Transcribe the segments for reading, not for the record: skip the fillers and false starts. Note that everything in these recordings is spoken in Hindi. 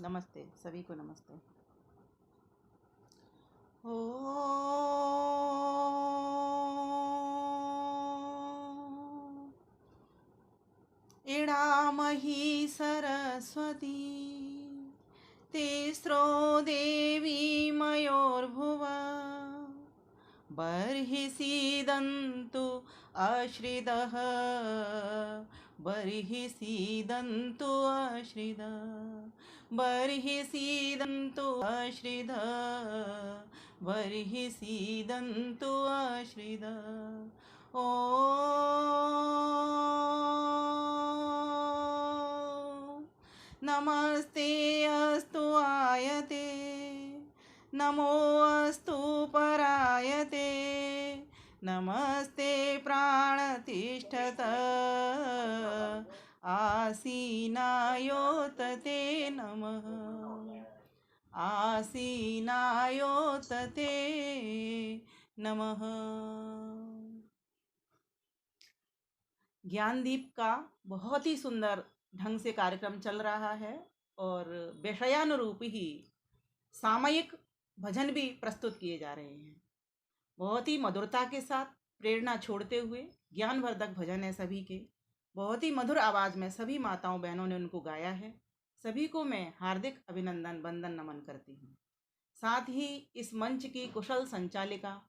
नमस्ते, सभी को नमस्ते। ओ इडामही सरस्वती तिस्रो देवी मयोर्भुवा बर्हिसीदन्तु अश्रिदः बर्हिसीदन्तु अश्रिदः बर्हिसीदन्तु अश्रिदः बर्हिसीदन्तु अश्रिदः ओ नमस्ते अस्तु आयते नमो अस्तु परायते नमस्ते प्राणतिष्ठत आसीनायोतते नमः आसीनायोतते नमः। ज्ञानदीप का बहुत ही सुंदर ढंग से कार्यक्रम चल रहा है और विषयानुरूप ही सामयिक भजन भी प्रस्तुत किए जा रहे हैं। बहुत ही मधुरता के साथ प्रेरणा छोड़ते हुए ज्ञानवर्धक भजन है सभी के। बहुत ही मधुर आवाज़ में सभी माताओं बहनों ने उनको गाया है। सभी को मैं हार्दिक अभिनंदन वंदन नमन करती हूँ। साथ ही इस मंच की कुशल संचालिका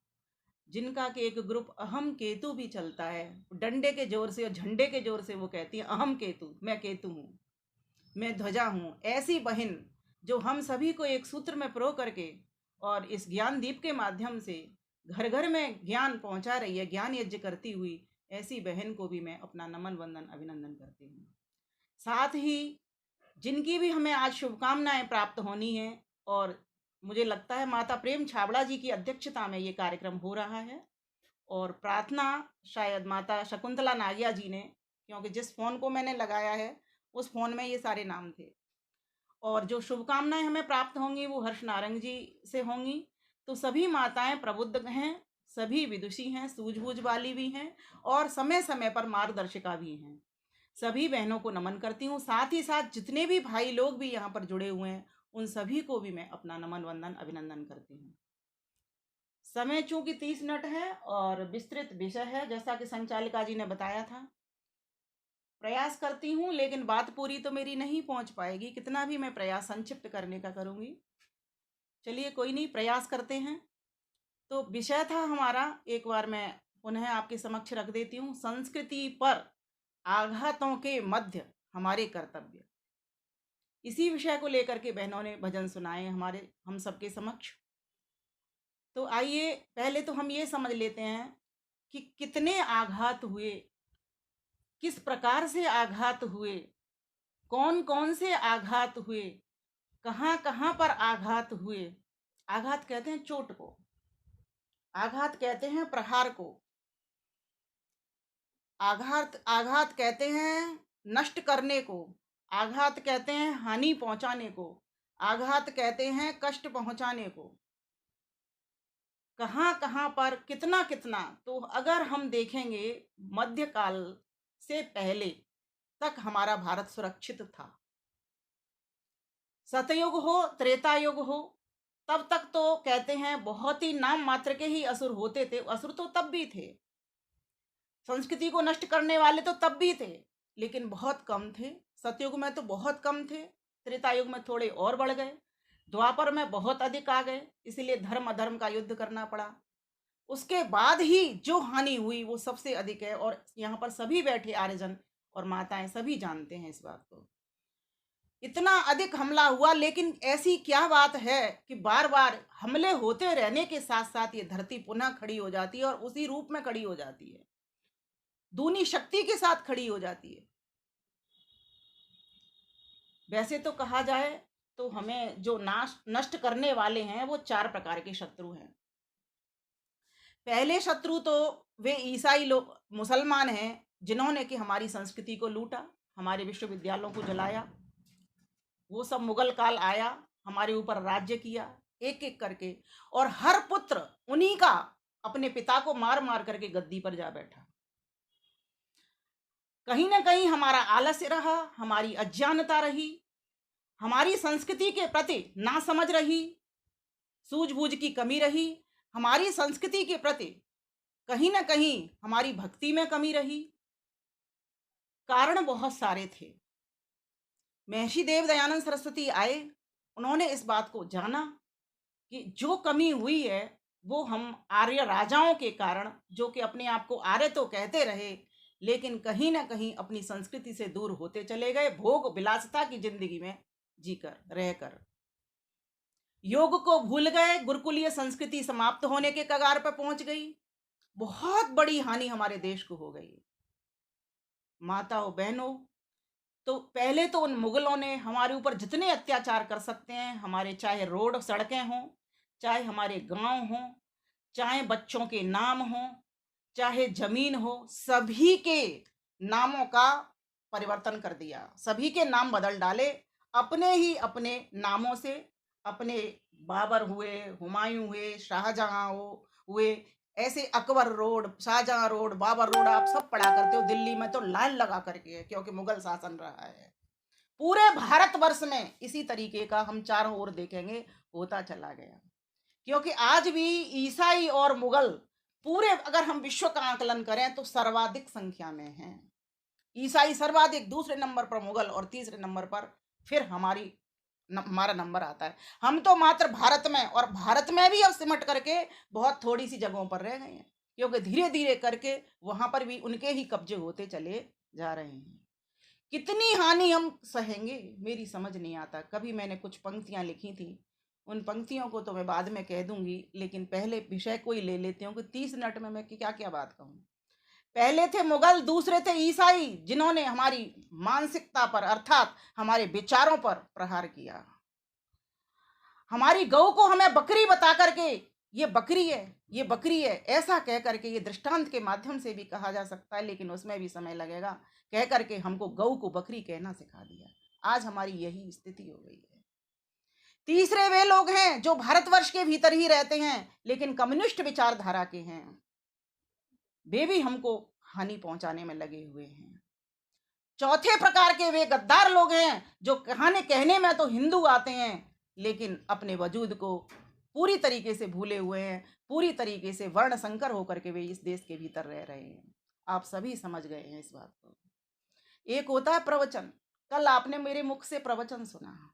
जिनका कि एक ग्रुप अहम केतु भी चलता है, डंडे के जोर से और झंडे के जोर से वो कहती है अहम केतु, मैं केतु हूँ, मैं ध्वजा हूँ। ऐसी बहन जो हम सभी को एक सूत्र में प्रो करके और इस ज्ञान दीप के माध्यम से घर घर में ज्ञान पहुँचा रही है, ज्ञान यज्ञ करती हुई, ऐसी बहन को भी मैं अपना नमन वंदन अभिनंदन करती हूँ। साथ ही जिनकी भी हमें आज शुभकामनाएं प्राप्त होनी है, और मुझे लगता है माता प्रेम छाबड़ा जी की अध्यक्षता में ये कार्यक्रम हो रहा है और प्रार्थना शायद माता शकुंतला नागिया जी ने, क्योंकि जिस फ़ोन को मैंने लगाया है उस फ़ोन में ये सारे नाम थे। और जो शुभकामनाएं हमें प्राप्त होंगी वो हर्ष नारंग जी से होंगी। तो सभी माताएं प्रबुद्ध हैं, सभी विदुषी हैं, सूझबूझ वाली भी हैं और समय समय पर मार्गदर्शिका भी हैं। सभी बहनों को नमन करती हूँ। साथ ही साथ जितने भी भाई लोग भी यहाँ पर जुड़े हुए हैं उन सभी को भी मैं अपना नमन वंदन अभिनंदन करती हूँ। समय चूंकि 30 मिनट है और विस्तृत विषय है, जैसा कि संचालिका जी ने बताया था। प्रयास करती हूँ लेकिन बात पूरी तो मेरी नहीं पहुँच पाएगी, कितना भी मैं प्रयास संक्षिप्त करने का करूँगी। चलिए कोई नहीं, प्रयास करते हैं। तो विषय था हमारा, एक बार मैं पुनः आपके समक्ष रख देती हूँ, संस्कृति पर आघातों के मध्य हमारे कर्तव्य। इसी विषय को लेकर के बहनों ने भजन सुनाए हम सबके समक्ष। तो आइए पहले तो हम ये समझ लेते हैं कि कितने आघात हुए, किस प्रकार से आघात हुए, कौन कौन से आघात हुए, कहाँ कहाँ पर आघात हुए। आघात कहते हैं चोट को, आघात कहते हैं प्रहार को, आघात आघात कहते हैं नष्ट करने को, आघात कहते हैं हानि पहुंचाने को, आघात कहते हैं कष्ट पहुंचाने को। कहाँ कहाँ पर कितना कितना, तो अगर हम देखेंगे मध्यकाल से पहले तक हमारा भारत सुरक्षित था। सतयुग हो त्रेता युग हो, तब तक तो कहते हैं बहुत ही नाम मात्र के ही असुर होते थे। असुर तो तब भी थे, संस्कृति को नष्ट करने वाले तो तब भी थे, लेकिन बहुत कम थे। सतयुग में तो बहुत कम थे, त्रेता युग में थोड़े और बढ़ गए, द्वापर में बहुत अधिक आ गए, इसलिए धर्म अधर्म का युद्ध करना पड़ा। उसके बाद ही जो हानि हुई वो सबसे अधिक है, और यहाँ पर सभी बैठे आर्यजन और माताएं सभी जानते हैं इस बात को। इतना अधिक हमला हुआ, लेकिन ऐसी क्या बात है कि बार बार हमले होते रहने के साथ साथ ये धरती पुनः खड़ी हो जाती है और उसी रूप में खड़ी हो जाती है, दूनी शक्ति के साथ खड़ी हो जाती है। वैसे तो कहा जाए तो हमें जो नाश नष्ट करने वाले हैं वो 4 प्रकार के शत्रु हैं। पहले शत्रु तो वे ईसाई लोग, मुसलमान हैं, जिन्होंने कि हमारी संस्कृति को लूटा, हमारे विश्वविद्यालयों को जलाया। वो सब मुगल काल आया, हमारे ऊपर राज्य किया एक एक करके, और हर पुत्र उन्हीं का अपने पिता को मार मार करके गद्दी पर जा बैठा। कहीं ना कहीं हमारा आलस्य रहा, हमारी अज्ञानता रही, हमारी संस्कृति के प्रति ना समझ रही, सूझबूझ की कमी रही, हमारी संस्कृति के प्रति कहीं ना कहीं हमारी भक्ति में कमी रही। कारण बहुत सारे थे। महर्षि देव दयानंद सरस्वती आए, उन्होंने इस बात को जाना कि जो कमी हुई है वो हम आर्य राजाओं के कारण, जो कि अपने आप को आर्य तो कहते रहे लेकिन कहीं ना कहीं अपनी संस्कृति से दूर होते चले गए, भोग विलासिता की जिंदगी में जीकर रहकर योग को भूल गए, गुरुकुलीय संस्कृति समाप्त होने के कगार पर पहुंच गई। बहुत बड़ी हानि हमारे देश को हो गई। माताओं बहनों, तो पहले तो उन मुगलों ने हमारे ऊपर जितने अत्याचार कर सकते हैं, हमारे चाहे रोड सड़कें हों, चाहे हमारे गांव हों, चाहे बच्चों के नाम हों, चाहे जमीन हो, सभी के नामों का परिवर्तन कर दिया, सभी के नाम बदल डाले। अपने ही अपने नामों से अपने बाबर हुए, हुमायूं हुए, शाहजहां हुए, ऐसे Akbar road, Shahjahan road, Babar road आप सब पढ़ा करते हो। दिल्ली में तो लाइन लगा करके है क्योंकि मुगल शासन रहा है। पूरे भारतवर्ष में इसी तरीके का हम चारों ओर देखेंगे होता चला गया, क्योंकि आज भी ईसाई और मुगल पूरे, अगर हम विश्व का आकलन करें तो सर्वाधिक संख्या में हैं। ईसाई सर्वाधिक, दूसरे नंबर पर मुगल और तीसरे नंबर पर फिर हमारा नंबर आता है। हम तो मात्र भारत में, और भारत में भी अब सिमट करके बहुत थोड़ी सी जगहों पर रह गए हैं, क्योंकि धीरे धीरे करके वहां पर भी उनके ही कब्जे होते चले जा रहे हैं। कितनी हानि हम सहेंगे, मेरी समझ नहीं आता। कभी मैंने कुछ पंक्तियां लिखी थी, उन पंक्तियों को तो मैं बाद में कह दूंगी, लेकिन पहले विषय को ही ले लेती हूँ कि 30 मिनट में मैं क्या क्या बात कहूँ। पहले थे मुगल, दूसरे थे ईसाई, जिन्होंने हमारी मानसिकता पर अर्थात हमारे विचारों पर प्रहार किया। हमारी गौ को हमें बकरी बता करके, ये बकरी है, ये बकरी है, ऐसा कह करके, ये दृष्टांत के माध्यम से भी कहा जा सकता है लेकिन उसमें भी समय लगेगा, कह करके हमको गौ को बकरी कहना सिखा दिया। आज हमारी यही स्थिति हो गई है। तीसरे वे लोग हैं जो भारतवर्ष के भीतर ही रहते हैं लेकिन कम्युनिस्ट विचारधारा के हैं, वे भी हमको हानि पहुंचाने में लगे हुए हैं। चौथे प्रकार के वे गद्दार लोग हैं जो कहने में तो हिंदू आते हैं लेकिन अपने वजूद को पूरी तरीके से भूले हुए हैं, पूरी तरीके से वर्ण संकर होकर के वे इस देश के भीतर रह रहे हैं। आप सभी समझ गए हैं इस बात को। एक होता है प्रवचन, कल आपने मेरे मुख से प्रवचन सुना।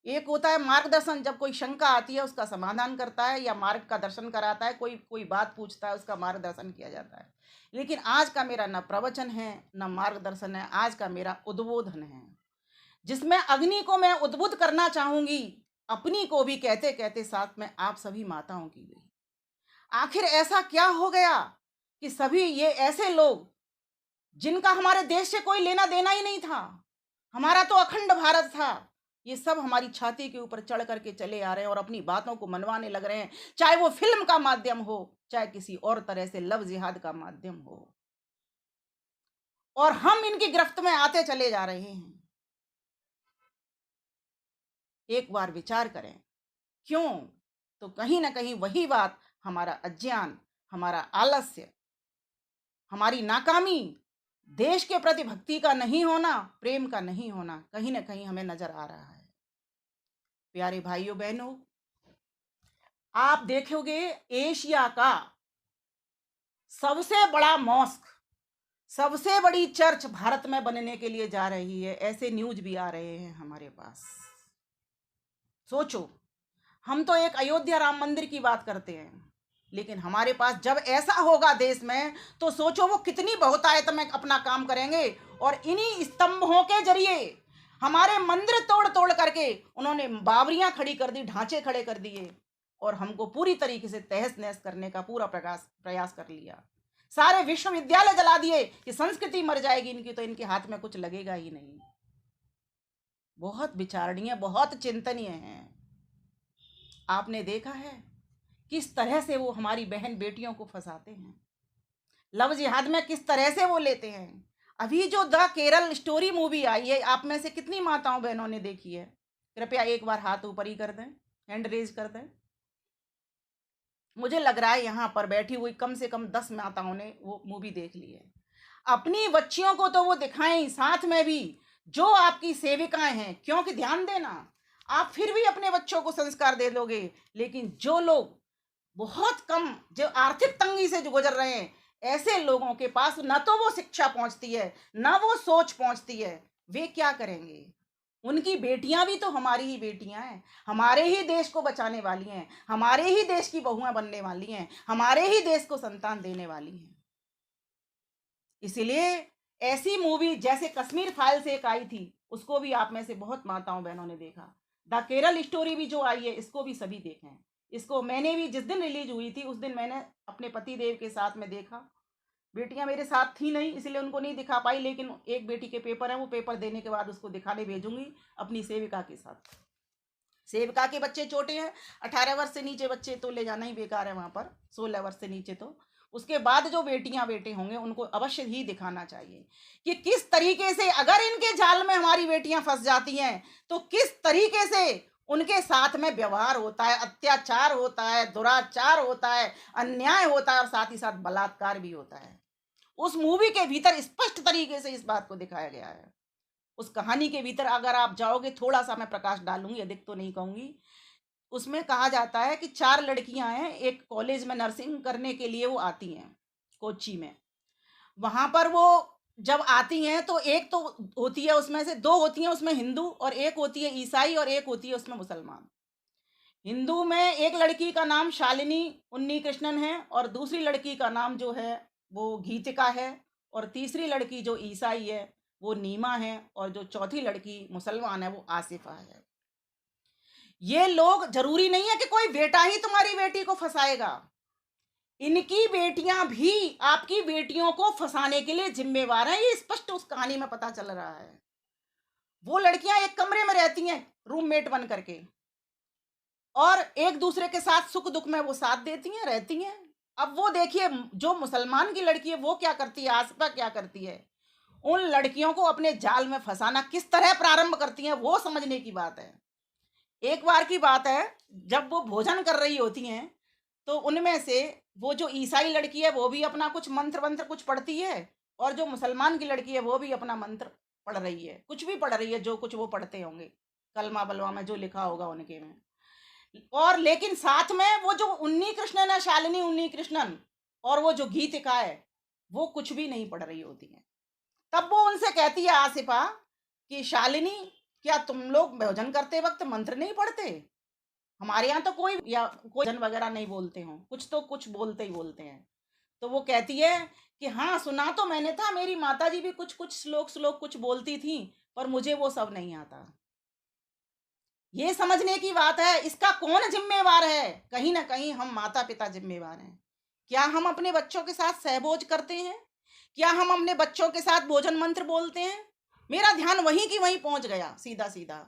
एक होता है मार्गदर्शन, जब कोई शंका आती है उसका समाधान करता है या मार्ग का दर्शन कराता है, कोई बात पूछता है उसका मार्गदर्शन किया जाता है। लेकिन आज का मेरा न प्रवचन है न मार्गदर्शन है, आज का मेरा उद्बोधन है, जिसमें अग्नि को मैं उद्बुद्ध करना चाहूंगी, अपनी को भी कहते कहते साथ में आप सभी माताओं की भी। आखिर ऐसा क्या हो गया कि सभी ये ऐसे लोग जिनका हमारे देश से कोई लेना देना ही नहीं था, हमारा तो अखंड भारत था, ये सब हमारी छाती के ऊपर चढ़ करके चले आ रहे हैं और अपनी बातों को मनवाने लग रहे हैं, चाहे वो फिल्म का माध्यम हो, चाहे किसी और तरह से लव जिहाद का माध्यम हो, और हम इनकी गिरफ्त में आते चले जा रहे हैं। एक बार विचार करें, क्यों? तो कहीं ना कहीं वही बात, हमारा अज्ञान, हमारा आलस्य, हमारी नाकामी, देश के प्रति भक्ति का नहीं होना, प्रेम का नहीं होना, कहीं ना कहीं हमें नजर आ रहा है। प्यारे भाइयों बहनों, आप देखोगे एशिया का सबसे बड़ा मॉस्क, सबसे बड़ी चर्च भारत में बनने के लिए जा रही है, ऐसे न्यूज भी आ रहे हैं हमारे पास। सोचो, हम तो एक अयोध्या राम मंदिर की बात करते हैं, लेकिन हमारे पास जब ऐसा होगा देश में, तो सोचो वो कितनी बहुतायत में अपना काम करेंगे, और इन्हीं स्तंभों के जरिए हमारे मंदिर तोड़ तोड़ करके उन्होंने बावरियां खड़ी कर दी, ढांचे खड़े कर दिए, और हमको पूरी तरीके से तहस नहस करने का पूरा प्रयास कर लिया। सारे विश्वविद्यालय जला दिए कि संस्कृति मर जाएगी इनकी, तो इनके हाथ में कुछ लगेगा ही नहीं। बहुत विचारणीय, बहुत चिंतनीय है। आपने देखा है किस तरह से वो हमारी बहन बेटियों को फंसाते हैं, लव जिहाद में किस तरह से वो लेते हैं। अभी जो द केरल स्टोरी मूवी आई है, आप में से कितनी माताओं बहनों ने देखी है? कृपया एक बार हाथ ऊपर ही कर दें, हैंड रेज कर दें। मुझे लग रहा है यहाँ पर बैठी हुई कम से कम 10 माताओं ने वो मूवी देख ली है। अपनी बच्चियों को तो वो दिखाएं, साथ में भी जो आपकी सेविकाएं हैं, क्योंकि ध्यान देना, आप फिर भी अपने बच्चों को संस्कार दे दोगे, लेकिन जो लोग बहुत कम, जो आर्थिक तंगी से जो गुजर रहे हैं, ऐसे लोगों के पास न तो वो शिक्षा पहुंचती है, न वो सोच पहुंचती है। वे क्या करेंगे? उनकी बेटियां भी तो हमारी ही बेटियां हैं, हमारे ही देश को बचाने वाली हैं, हमारे ही देश की बहुएं बनने वाली हैं, हमारे ही देश को संतान देने वाली हैं। इसलिए ऐसी मूवी जैसे कश्मीर फाइल्स एक आई थी, उसको भी आप में से बहुत माताओं बहनों ने देखा। द केरल स्टोरी भी जो आई है, इसको भी सभी देखे हैं। इसको मैंने भी जिस दिन रिलीज हुई थी उस दिन मैंने अपने पति देव के साथ में देखा। बेटियां मेरे साथ थी नहीं, इसलिए उनको नहीं दिखा पाई, लेकिन एक बेटी के पेपर है, वो पेपर देने के बाद उसको दिखाने भेजूंगी अपनी सेविका के साथ। सेविका के बच्चे छोटे हैं, 18 वर्ष से नीचे बच्चे तो ले जाना ही बेकार है वहां पर, 16 वर्ष से नीचे। तो उसके बाद जो बेटियां बेटे होंगे उनको अवश्य ही दिखाना चाहिए कि किस तरीके से, अगर इनके जाल में हमारी बेटियां फंस जाती हैं, तो किस तरीके से उनके साथ में व्यवहार होता है, अत्याचार होता है, दुराचार होता है, अन्याय होता है, और साथ ही साथ बलात्कार भी होता है। उस मूवी के भीतर स्पष्ट तरीके से इस बात को दिखाया गया है। उस कहानी के भीतर अगर आप जाओगे, थोड़ा सा मैं प्रकाश डालूंगी, अधिक तो नहीं कहूंगी। उसमें कहा जाता है कि 4 लड़कियां हैं, एक कॉलेज में नर्सिंग करने के लिए वो आती हैं कोच्चि में। वहां पर वो जब आती हैं तो एक तो होती है, उसमें से 2 होती हैं उसमें हिंदू, और एक होती है ईसाई, और एक होती है उसमें मुसलमान। हिंदू में एक लड़की का नाम शालिनी उन्नी कृष्णन है, और दूसरी लड़की का नाम जो है वो गीतिका है, और तीसरी लड़की जो ईसाई है वो नीमा है, और जो चौथी लड़की मुसलमान है वो आसिफा है। ये लोग, जरूरी नहीं है कि कोई बेटा ही तुम्हारी बेटी को फंसाएगा, इनकी बेटियां भी आपकी बेटियों को फंसाने के लिए जिम्मेवार हैं। ये स्पष्ट उस कहानी में पता चल रहा है। वो लड़कियां एक कमरे में रहती हैं रूममेट बन करके, और एक दूसरे के साथ सुख दुख में वो साथ देती हैं, रहती हैं। अब वो देखिए, जो मुसलमान की लड़की है वो क्या करती है, आसिफा क्या करती है, उन लड़कियों को अपने जाल में फंसाना किस तरह प्रारंभ करती हैं, वो समझने की बात है। एक बार की बात है, जब वो भोजन कर रही होती हैं, तो उनमें से वो जो ईसाई लड़की है वो भी अपना कुछ मंत्र वंत्र कुछ पढ़ती है, और जो मुसलमान की लड़की है वो भी अपना मंत्र पढ़ रही है, कुछ भी पढ़ रही है, जो कुछ वो पढ़ते होंगे कलमा बलवा में जो लिखा होगा उनके में। और लेकिन साथ में वो जो उन्नी कृष्णन है, शालिनी उन्नी कृष्णन, और वो जो गीतिका है, वो कुछ भी नहीं पढ़ रही होती है। तब वो उनसे कहती है आसिफा कि शालिनी, क्या तुम लोग भोजन करते वक्त मंत्र नहीं पढ़ते? हमारे यहाँ तो कोई या कोई जन वगैरह नहीं बोलते हो, कुछ तो कुछ बोलते ही बोलते हैं। तो वो कहती है कि हाँ, सुना तो मैंने था, मेरी माता जी भी कुछ कुछ श्लोक श्लोक कुछ बोलती थी, पर मुझे वो सब नहीं आता। ये समझने की बात है, इसका कौन जिम्मेवार है? कहीं ना कहीं हम माता पिता जिम्मेवार हैं। क्या हम अपने बच्चों के साथ सहभोज करते हैं? क्या हम अपने बच्चों के साथ भोजन मंत्र बोलते हैं? मेरा ध्यान वहीं की वहीं पहुंच गया, सीधा सीधा।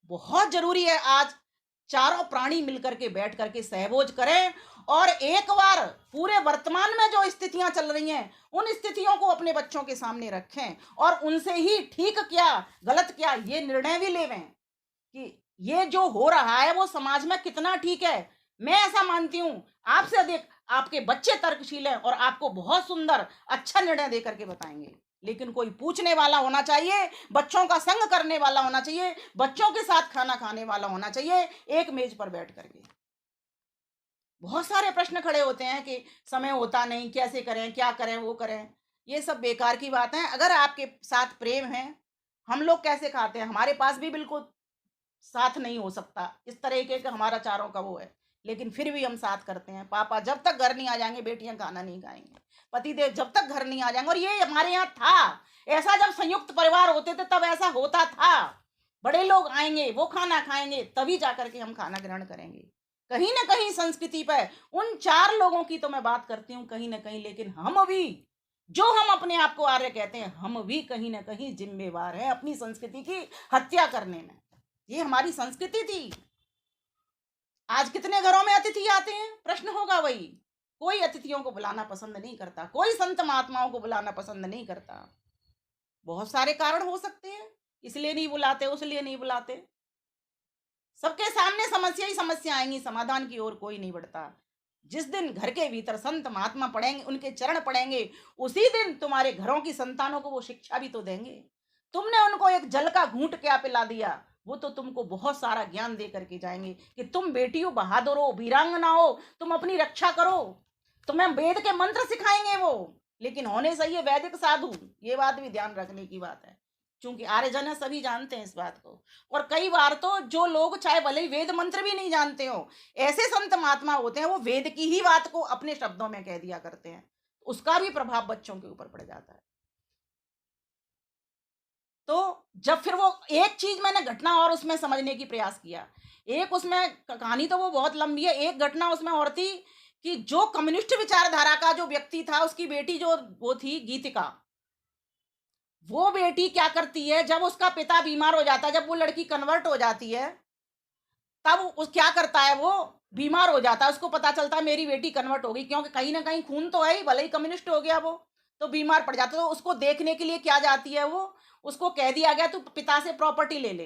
बहुत जरूरी है आज चारों प्राणी मिलकर के बैठ करके सहभोज करें, और एक बार पूरे वर्तमान में जो स्थितियां चल रही हैं उन स्थितियों को अपने बच्चों के सामने रखें, और उनसे ही ठीक क्या गलत क्या ये निर्णय भी लेवें कि ये जो हो रहा है वो समाज में कितना ठीक है। मैं ऐसा मानती हूं, आपसे अधिक आपके बच्चे तर्कशील हैं और आपको बहुत सुंदर अच्छा निर्णय दे करके बताएंगे, लेकिन कोई पूछने वाला होना चाहिए, बच्चों का संग करने वाला होना चाहिए, बच्चों के साथ खाना खाने वाला होना चाहिए, एक मेज पर बैठ करके। बहुत सारे प्रश्न खड़े होते हैं कि समय होता नहीं, कैसे करें, क्या करें, वो करें। ये सब बेकार की बात है। अगर आपके साथ प्रेम है, हम लोग कैसे खाते हैं, हमारे पास भी बिल्कुल साथ नहीं हो सकता, इस तरीके का हमारा चारों का वो है, लेकिन फिर भी हम साथ करते हैं। पापा जब तक घर नहीं आ जाएंगे बेटियां खाना नहीं खाएंगे, पतिदेव जब तक घर नहीं आ जाएंगे। और ये हमारे यहाँ था ऐसा, जब संयुक्त परिवार होते थे तब ऐसा होता था। बड़े लोग आएंगे, वो खाना खाएंगे, तभी जाकर के हम खाना ग्रहण करेंगे। कहीं ना कहीं संस्कृति पर उन 4 लोगों की तो मैं बात करती हूँ कहीं ना कहीं, लेकिन हम भी, जो हम अपने आप को आर्य कहते हैं, हम भी कहीं ना कहीं जिम्मेवार हैं अपनी संस्कृति की हत्या करने में। ये हमारी संस्कृति थी। आज कितने घरों में अतिथि आते हैं, प्रश्न होगा वही। कोई अतिथियों को बुलाना पसंद नहीं करता, कोई संत महात्माओं को बुलाना पसंद नहीं करता। बहुत सारे कारण हो सकते हैं, इसलिए नहीं बुलाते, उसलिए नहीं बुलाते। सबके सामने समस्या ही समस्या आएंगी, समाधान की ओर कोई नहीं बढ़ता। जिस दिन घर के भीतर संत महात्मा पढ़ेंगे, उनके चरण पढ़ेंगे, उसी दिन तुम्हारे घरों की संतानों को वो शिक्षा भी तो देंगे। तुमने उनको एक जल का घूंट क्या पिला दिया, वो तो तुमको बहुत सारा ज्ञान दे करके जाएंगे कि तुम बेटियों बहादुर हो, वीरांगना हो, तुम अपनी रक्षा करो। तुम्हें वेद के मंत्र सिखाएंगे वो, लेकिन होने चाहिए वैदिक साधु। ये बात भी ध्यान रखने की बात है, क्योंकि आर्यजन है, सभी जानते हैं इस बात को। और कई बार तो जो लोग चाहे भले ही वेद मंत्र भी नहीं जानते हो, ऐसे संत महात्मा होते हैं वो वेद की ही बात को अपने शब्दों में कह दिया करते हैं, उसका भी प्रभाव बच्चों के ऊपर पड़ जाता है। तो जब फिर वो एक चीज मैंने घटना और उसमें समझने की प्रयास किया, एक उसमें कहानी तो वो बहुत लंबी है, एक घटना उसमें और थी कि जो कम्युनिस्ट विचारधारा का जो व्यक्ति था, उसकी बेटी जो वो थी गीतिका, वो बेटी क्या करती है, जब उसका पिता बीमार हो जाता है, जब वो लड़की कन्वर्ट हो जाती है, तब उस क्या करता है, वो बीमार हो जाता है, उसको पता चलता है मेरी बेटी कन्वर्ट हो गई, क्योंकि कहीं ना कहीं खून तो है ही, भले ही कम्युनिस्ट हो गया वो, तो बीमार पड़ जाता है। तो उसको देखने के लिए क्या जाती है वो, उसको कह दिया गया तू पिता से प्रॉपर्टी ले ले।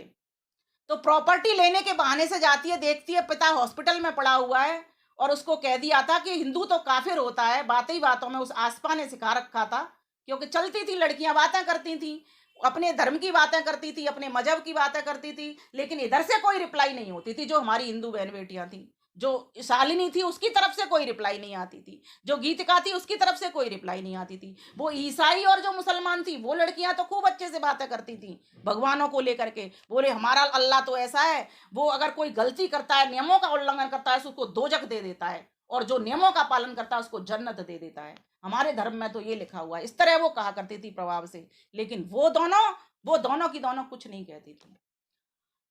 तो प्रॉपर्टी लेने के बहाने से जाती है, देखती है पिता हॉस्पिटल में पड़ा हुआ है, और उसको कह दिया था कि हिंदू तो काफिर होता है, बातें ही बातों में उस आसपा ने सिखा रखा था, क्योंकि चलती थी लड़कियां बातें करती थी, अपने धर्म की बातें करती थी, अपने मजहब की बातें करती थी, लेकिन इधर से कोई रिप्लाई नहीं होती थी। जो हमारी हिंदू बहन बेटियां थी, जो शालिनी थी, उसकी तरफ से कोई रिप्लाई नहीं आती थी, जो गीतिका थी उसकी तरफ से कोई रिप्लाई नहीं आती थी। वो ईसाई और जो मुसलमान थी, वो लड़कियां तो खूब अच्छे से बातें करती थी भगवानों को लेकर के, बोले हमारा अल्लाह तो ऐसा है, वो अगर कोई गलती करता है, नियमों का उल्लंघन करता है, उसको दोजख दे देता है, और जो नियमों का पालन करता है उसको जन्नत दे देता है, हमारे धर्म में तो ये लिखा हुआ है। इस तरह वो कहा करती थी प्रभाव से। लेकिन वो दोनों की दोनों कुछ नहीं कहती थी।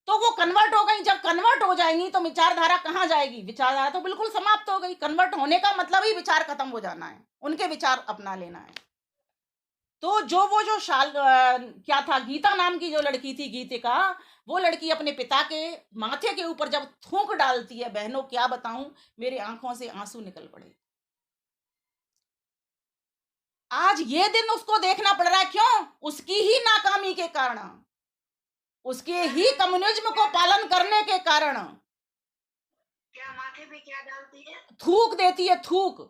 तो वो कन्वर्ट हो गई, जब कन्वर्ट हो जाएंगी तो विचारधारा कहाँ जाएगी, विचारधारा तो बिल्कुल समाप्त हो गई। कन्वर्ट होने का मतलब ही विचार खत्म हो जाना है, उनके विचार अपना लेना है। तो जो वो जो क्या था, गीता नाम की जो लड़की थी गीतिका, वो लड़की अपने पिता के माथे के ऊपर जब थूक डालती है, बहनों क्या बताऊं, मेरे आंखों से आंसू निकल पड़े। आज ये दिन उसको देखना पड़ रहा है, क्यों? उसकी ही नाकामी के कारण, उसके ही कम्युनिज्म को पालन करने के कारण। क्या माथे पे क्या डालती है? थूक देती है, थूक।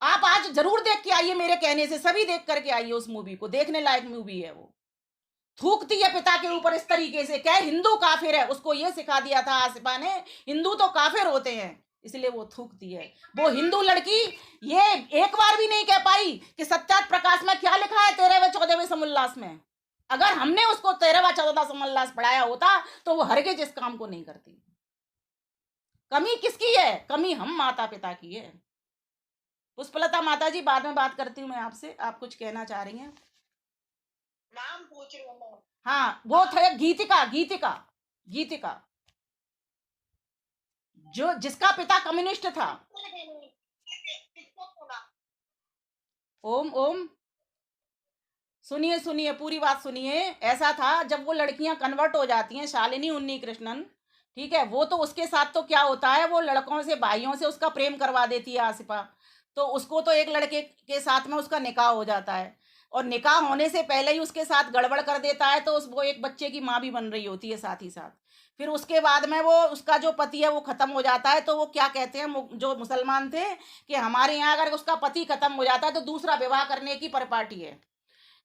आप आज जरूर देख के आइए, मेरे कहने से सभी देख करके आइए, उस मूवी को, देखने लायक मूवी है वो। थूकती है पिता के ऊपर इस तरीके से, क्या हिंदू काफिर है, उसको ये सिखा दिया था आसिफा ने, हिंदू तो काफिर होते हैं, इसलिए वो थूकती है। वो हिंदू लड़की ये एक बार भी नहीं कह पाई कि सत्यात प्रकाश में क्या लिखा है 13वें 14वें समोल्लास में। अगर हमने उसको 13वां 14वां समोल्लास पढ़ाया होता तो वो हरगिज इस काम को नहीं करती। कमी किसकी है? कमी हम माता पिता की है। पुष्पलता माता जी, बाद में बात करती हूँ मैं आपसे, आप कुछ कहना चाह रही हैं? नाम पूछ रही हूँ। हाँ, वो थे गीतिका, गीतिका, गीतिका, जो जिसका पिता कम्युनिस्ट था। ओम ओम, सुनिए सुनिए, पूरी बात सुनिए। ऐसा था, जब वो लड़कियां कन्वर्ट हो जाती हैं, शालिनी उन्नी कृष्णन, ठीक है, वो तो उसके साथ तो क्या होता है, वो लड़कों से भाइयों से उसका प्रेम करवा देती है आसिफा। तो उसको तो एक लड़के के साथ में उसका निकाह हो जाता है, और निकाह होने से पहले ही उसके साथ गड़बड़ कर देता है, तो वो एक बच्चे की माँ भी बन रही होती है साथ ही साथ। फिर उसके बाद में वो उसका जो पति है वो खत्म हो जाता है, तो वो क्या कहते हैं जो मुसलमान थे कि हमारे यहाँ अगर उसका पति खत्म हो जाता है तो दूसरा विवाह करने की परिपाटी है,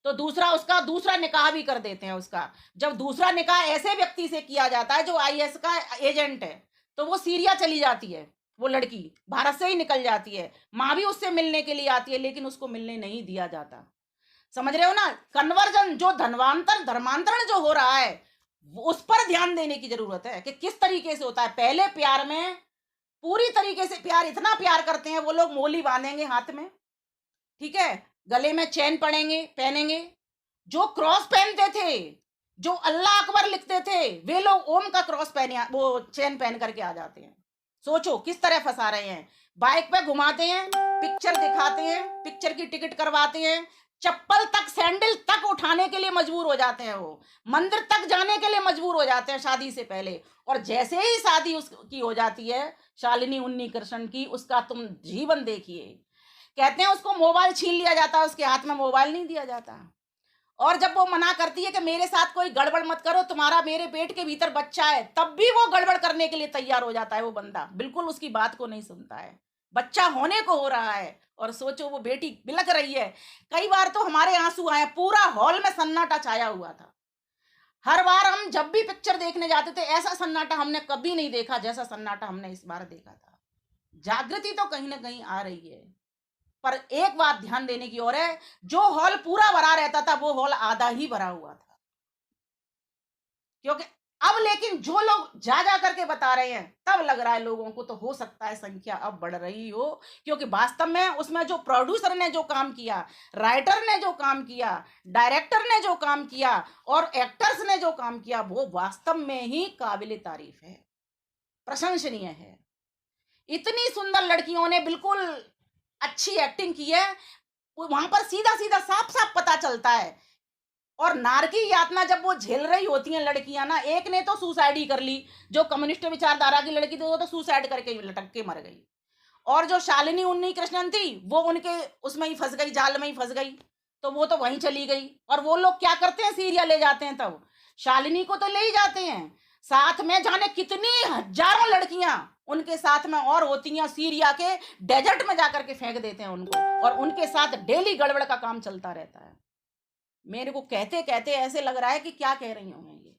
तो उसका दूसरा निकाह भी कर देते हैं उसका। जब दूसरा निकाह ऐसे व्यक्ति से किया जाता है जो आईएस का एजेंट है, तो वो सीरिया चली जाती है, वो लड़की भारत से ही निकल जाती है, माँ भी उससे मिलने के लिए आती है, लेकिन उसको मिलने नहीं दिया जाता। समझ रहे हो ना? कन्वर्जन, जो धर्मांतरण जो हो रहा है, उस पर ध्यान देने की जरूरत है कि किस तरीके से होता है। पहले प्यार में पूरी तरीके से प्यार, इतना प्यार करते हैं वो लोग, मोली बांधेंगे हाथ में, ठीक है, गले में चैन पहनेंगे, जो क्रॉस पहनते थे, जो अल्लाह अकबर लिखते थे, वे लोग ओम का क्रॉस पहने, वो चैन पहन करके आ जाते हैं। सोचो किस तरह फंसा रहे हैं। बाइक पे घुमाते हैं, पिक्चर दिखाते हैं, पिक्चर की टिकट करवाते हैं, चप्पल तक, सैंडल तक उठाने के लिए मजबूर हो जाते हैं, वो मंदिर तक जाने के लिए मजबूर हो जाते हैं शादी से पहले। और जैसे ही शादी उसकी हो जाती है, शालिनी उन्नी कृष्ण की, उसका तुम जीवन देखिए। कहते हैं उसको मोबाइल छीन लिया जाता है, उसके हाथ में मोबाइल नहीं दिया जाता, और जब वो मना करती है कि मेरे साथ कोई गड़बड़ मत करो, तुम्हारा मेरे पेट के भीतर बच्चा है, तब भी वो गड़बड़ करने के लिए तैयार हो जाता है। वो बंदा बिल्कुल उसकी बात को नहीं सुनता है। बच्चा होने को हो रहा है और सोचो वो बेटी बिलक रही है। कई बार तो हमारे आंसू आए, पूरा हॉल में सन्नाटा छाया हुआ था। हर बार हम जब भी पिक्चर देखने जाते थे, ऐसा सन्नाटा हमने कभी नहीं देखा जैसा सन्नाटा हमने इस बार देखा था। जागृति तो कहीं ना कहीं आ रही है, पर एक बात ध्यान देने की और है, जो हॉल पूरा भरा रहता था वो हॉल आधा ही भरा हुआ था। क्योंकि अब लेकिन जो लोग जा जा करके बता रहे हैं, तब लग रहा है लोगों को तो हो सकता है संख्या अब बढ़ रही हो, क्योंकि वास्तव में उसमें जो प्रोड्यूसर ने जो काम किया, राइटर ने जो काम किया, डायरेक्टर ने जो काम किया और एक्टर्स ने जो काम किया, वो वास्तव में ही काबिले तारीफ है, प्रशंसनीय है। इतनी सुंदर लड़कियों ने बिल्कुल अच्छी एक्टिंग की है, वहां पर सीधा सीधा साफ साफ पता चलता है। और नार की यातना जब वो झेल रही होती हैं लड़कियां ना, एक ने तो सुसाइड ही कर ली, जो कम्युनिस्ट विचारधारा की लड़की थी वो तो सुसाइड करके लटक के मर गई। और जो शालिनी उन्नी कृष्णन थी वो उनके उसमें ही फंस गई, जाल में ही फंस गई, तो वो तो वहीं चली गई। और वो लोग क्या करते हैं, सीरिया ले जाते हैं, तब शालिनी को तो ले ही जाते हैं, साथ में जाने कितनी हजारों लड़कियां उनके साथ में और होती हैं, सीरिया के डेजर्ट में जाकर के फेंक देते हैं उनको, और उनके साथ डेली गड़बड़ का काम चलता रहता है। मेरे को कहते कहते ऐसे लग रहा है कि क्या कह रही होंगे ये।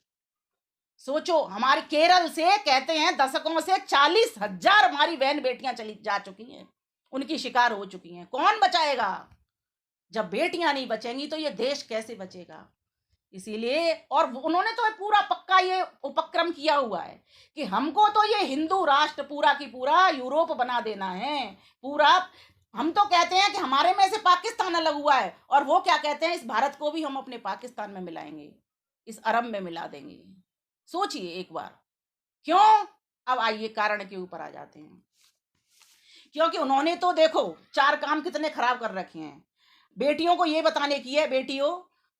सोचो, हमारे केरल से कहते हैं दशकों से 40,000 हमारी बहन बेटियां चली जा चुकी हैं, उनकी शिकार हो चुकी हैं। कौन बचाएगा? जब बेटियां नहीं बचेंगी तो ये देश कैसे बचेगा? इसीलिए, और उन्होंने तो पूरा पक्का ये उपक्रम किया हुआ है कि हमको तो ये हिंदू राष्ट्र पूरा की पूरा यूरोप बना देना है पूरा। हम तो कहते हैं कि हमारे में से पाकिस्तान अलग हुआ है, और वो क्या कहते हैं, इस भारत को भी हम अपने पाकिस्तान में मिलाएंगे, इस अरब में मिला देंगे। सोचिए एक बार, क्यों? अब आइए कारण के ऊपर आ जाते हैं। क्योंकि उन्होंने तो देखो 4 काम कितने खराब कर रखे हैं। बेटियों को ये बताने की है, बेटियों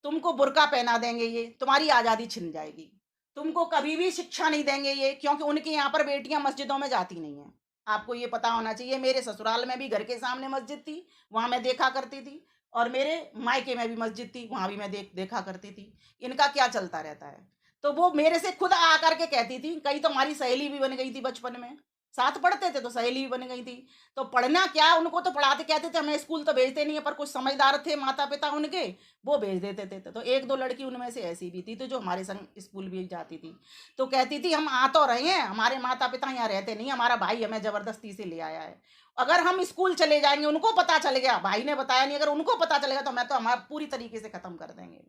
तुमको बुर्का पहना देंगे, ये तुम्हारी आज़ादी छिन जाएगी, तुमको कभी भी शिक्षा नहीं देंगे ये, क्योंकि उनके यहाँ पर बेटियां मस्जिदों में जाती नहीं हैं। आपको ये पता होना चाहिए। मेरे ससुराल में भी घर के सामने मस्जिद थी, वहां मैं देखा करती थी, और मेरे मायके में भी मस्जिद थी, वहां भी मैं देखा करती थी। इनका क्या चलता रहता है। तो वो मेरे से खुद आकर के कहती थी, कई तो हमारी सहेली भी बन गई थी बचपन में, साथ पढ़ते थे तो सहेली भी बन गई थी। तो पढ़ना क्या, उनको तो पढ़ाते, कहते थे हमें स्कूल तो भेजते नहीं है, पर कुछ समझदार थे माता पिता उनके, वो भेज देते थे। तो 1-2 लड़की उनमें से ऐसी भी थी तो जो हमारे संग स्कूल भी जाती थी। तो कहती थी हम आ तो रहे हैं, हमारे माता पिता यहाँ रहते नहीं, हमारा भाई हमें जबरदस्ती से ले आया है। अगर हम स्कूल चले जाएंगे, उनको पता चल गया, भाई ने बताया नहीं, अगर उनको पता चलेगा तो मैं तो हमारा पूरी तरीके से खत्म कर देंगे।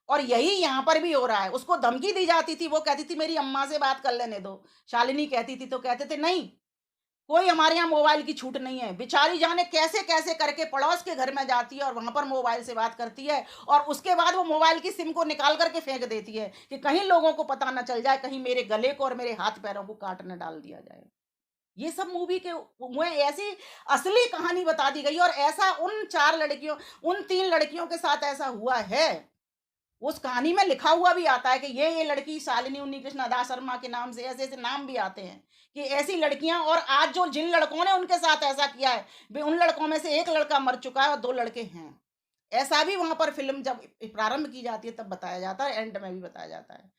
और यही यहाँ पर भी हो रहा है। उसको धमकी दी जाती थी, वो कहती थी मेरी अम्मा से बात कर लेने दो, शालिनी कहती थी, तो कहते थे नहीं, कोई हमारे यहाँ मोबाइल की छूट नहीं है। बेचारी जाने कैसे कैसे करके पड़ोस के घर में जाती है और वहां पर मोबाइल से बात करती है, और उसके बाद वो मोबाइल की सिम को निकाल करके फेंक देती है कि कहीं लोगों को पता ना चल जाए, कहीं मेरे गले को और मेरे हाथ पैरों को काट न डाल दिया जाए। ये सब मूवी के मुझे ऐसी असली कहानी बता दी गई, और ऐसा उन 4 लड़कियों, उन 3 लड़कियों के साथ ऐसा हुआ है। उस कहानी में लिखा हुआ भी आता है कि ये लड़की शालिनी उन्नीकृष्ण दास शर्मा के नाम से ऐसे ऐसे नाम भी आते हैं कि ऐसी लड़कियां। और आज जो जिन लड़कों ने उनके साथ ऐसा किया है, वे उन लड़कों में से 1 लड़का मर चुका है और 2 लड़के हैं। ऐसा भी वहां पर फिल्म जब प्रारंभ की जाती है तब बताया जाता है, एंड में भी बताया जाता है।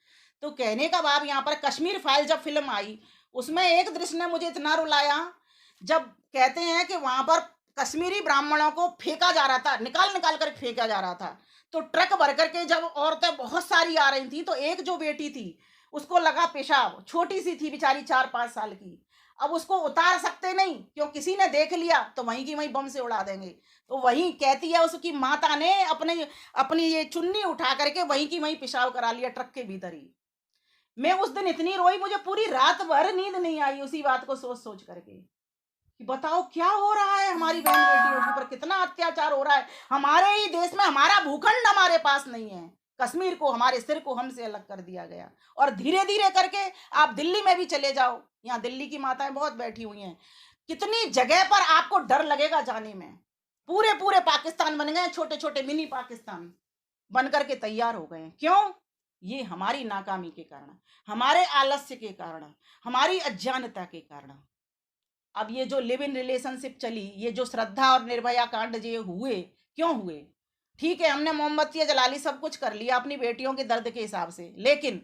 तो कहने का भाव यहाँ पर, कश्मीर फाइल जब फिल्म आई, उसमें एक दृश्य ने मुझे इतना रुलाया, जब कहते हैं कि वहां पर कश्मीरी ब्राह्मणों को फेंका जा रहा था, निकाल निकाल कर फेंका जा रहा था। तो ट्रक भर करके जब औरतें बहुत सारी आ रही थी, तो एक जो बेटी थी उसको लगा पेशाब, छोटी सी थी बेचारी 4-5 साल की। अब उसको उतार सकते नहीं, क्यों किसी ने देख लिया तो वहीं की वहीं बम से उड़ा देंगे। तो वहीं कहती है उसकी माता ने अपने अपनी ये चुन्नी उठा करके वहीं की वहीं पेशाब करा लिया, ट्रक के भीतर ही। मैं उस दिन इतनी रोई, मुझे पूरी रात भर नींद नहीं आई उसी बात को सोच सोच करके कि बताओ क्या हो रहा है, हमारी बहन बेटियों के ऊपर कितना अत्याचार हो रहा है। हमारे ही देश में हमारा भूखंड हमारे पास नहीं है, कश्मीर को, हमारे सिर को हमसे अलग कर दिया गया। और धीरे धीरे करके आप दिल्ली में भी चले जाओ, यहाँ दिल्ली की माताएं बहुत बैठी हुई हैं, कितनी जगह पर आपको डर लगेगा जाने में। पूरे पूरे पाकिस्तान बन गए, छोटे छोटे मिनी पाकिस्तान बन करके तैयार हो गए। क्यों? ये हमारी नाकामी के कारण, हमारे आलस्य के कारण, हमारी अज्ञानता के कारण। अब ये जो लिव इन रिलेशनशिप चली, ये जो श्रद्धा और निर्भया कांड जो हुए, क्यों हुए? ठीक है, हमने मोमबत्तियां जला ली, सब कुछ कर लिया अपनी बेटियों के दर्द के हिसाब से, लेकिन